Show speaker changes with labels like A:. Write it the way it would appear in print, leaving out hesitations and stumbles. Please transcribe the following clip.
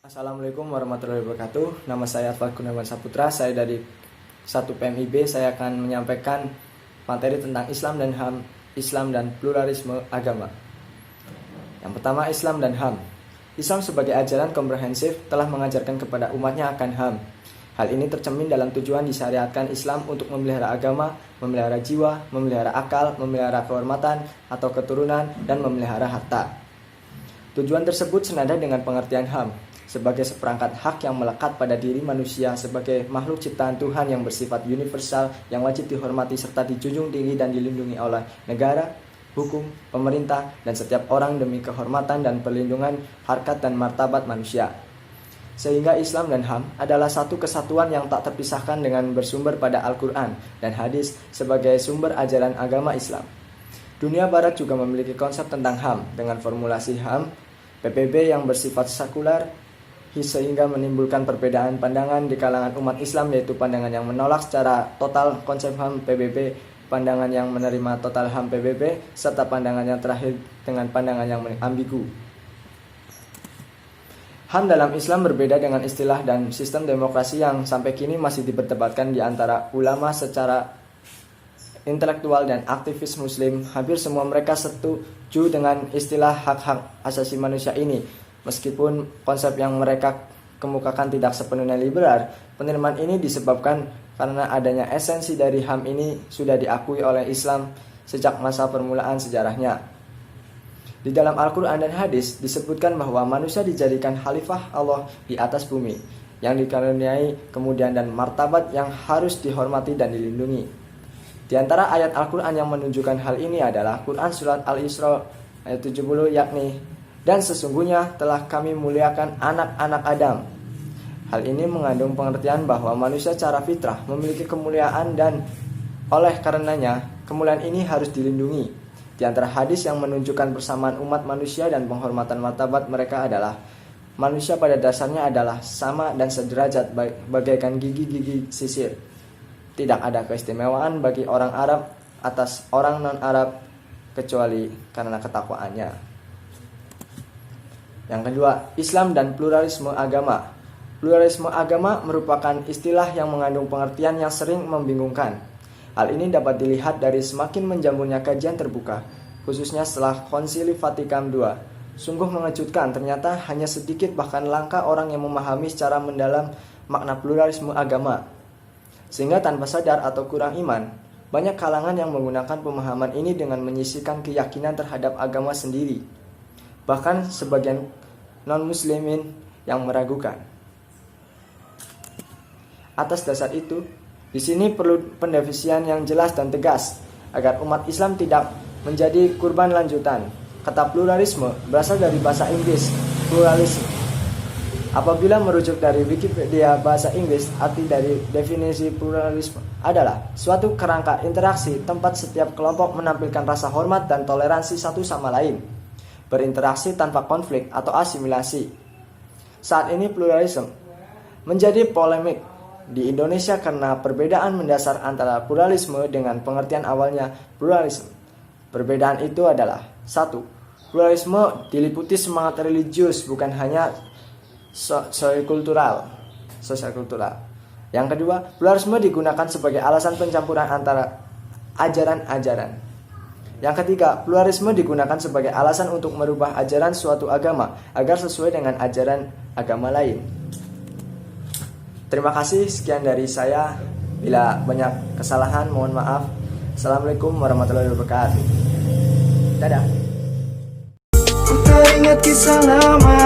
A: Assalamualaikum warahmatullahi wabarakatuh. Nama saya Arfad Gunawan Saputra. Saya dari 1 PMIB. Saya akan menyampaikan materi tentang Islam dan HAM, Islam dan pluralisme agama. Yang pertama, Islam dan HAM. Islam sebagai ajaran komprehensif telah mengajarkan kepada umatnya akan HAM. Hal ini tercermin dalam tujuan disyariatkan Islam untuk memelihara agama, memelihara jiwa, memelihara akal, memelihara kehormatan atau keturunan, dan memelihara harta. Tujuan tersebut senada dengan pengertian HAM sebagai seperangkat hak yang melekat pada diri manusia sebagai makhluk ciptaan Tuhan yang bersifat universal yang wajib dihormati serta dijunjung tinggi dan dilindungi oleh negara, hukum, pemerintah, dan setiap orang demi kehormatan dan perlindungan harkat dan martabat manusia. Sehingga Islam dan HAM adalah satu kesatuan yang tak terpisahkan dengan bersumber pada Al-Quran dan hadis sebagai sumber ajaran agama Islam. Dunia Barat juga memiliki konsep tentang HAM dengan formulasi HAM PBB yang bersifat sekuler sehingga menimbulkan perbedaan pandangan di kalangan umat Islam, yaitu pandangan yang menolak secara total konsep HAM PBB, pandangan yang menerima total HAM PBB, serta pandangan yang terakhir dengan pandangan yang ambigu. HAM dalam Islam berbeda dengan istilah dan sistem demokrasi yang sampai kini masih diperdebatkan di antara ulama secara intelektual dan aktivis muslim. Hampir semua mereka setuju dengan istilah hak-hak asasi manusia ini. Meskipun konsep yang mereka kemukakan tidak sepenuhnya liberal, penerimaan ini disebabkan karena adanya esensi dari HAM ini sudah diakui oleh Islam sejak masa permulaan sejarahnya. Di dalam Al-Quran dan hadis disebutkan bahwa manusia dijadikan khalifah Allah di atas bumi, yang dikaruniai kemudian dan martabat yang harus dihormati dan dilindungi. Di antara ayat Al-Quran yang menunjukkan hal ini adalah Quran Surat Al-Isra ayat 70, yakni dan sesungguhnya telah kami muliakan anak-anak Adam. Hal ini mengandung pengertian bahwa manusia secara fitrah memiliki kemuliaan dan oleh karenanya kemuliaan ini harus dilindungi. Di antara hadis yang menunjukkan persamaan umat manusia dan penghormatan martabat mereka adalah manusia pada dasarnya adalah sama dan sederajat bagaikan gigi-gigi sisir. Tidak ada keistimewaan bagi orang Arab atas orang non-Arab kecuali karena ketakwaannya. Yang kedua, Islam dan pluralisme agama. Pluralisme agama merupakan istilah yang mengandung pengertian yang sering membingungkan. Hal ini dapat dilihat dari semakin menjamurnya kajian terbuka, khususnya setelah Konsili Vatikan II. Sungguh mengejutkan, ternyata hanya sedikit bahkan langka orang yang memahami secara mendalam makna pluralisme agama. Sehingga tanpa sadar atau kurang iman, banyak kalangan yang menggunakan pemahaman ini dengan menyisihkan keyakinan terhadap agama sendiri. Bahkan sebagian non-muslimin yang meragukan. Atas dasar itu, di sini perlu pendefinisian yang jelas dan tegas agar umat Islam tidak menjadi kurban lanjutan. Kata pluralisme berasal dari bahasa Inggris pluralism. Apabila merujuk dari Wikipedia bahasa Inggris, arti dari definisi pluralisme adalah suatu kerangka interaksi tempat setiap kelompok menampilkan rasa hormat dan toleransi satu sama lain, berinteraksi tanpa konflik atau asimilasi. Saat ini pluralisme menjadi polemik di Indonesia karena perbedaan mendasar antara pluralisme dengan pengertian awalnya pluralisme. Perbedaan itu adalah: 1. Pluralisme diliputi semangat religius, bukan hanya sosial-kultural. Yang kedua, pluralisme digunakan sebagai alasan pencampuran antara ajaran-ajaran. Yang ketiga, pluralisme digunakan sebagai alasan untuk merubah ajaran suatu agama agar sesuai dengan ajaran agama lain. Terima kasih, sekian dari saya. Bila banyak kesalahan, mohon maaf. Assalamualaikum warahmatullahi wabarakatuh. Dadah.
B: Ku teringat kisah lama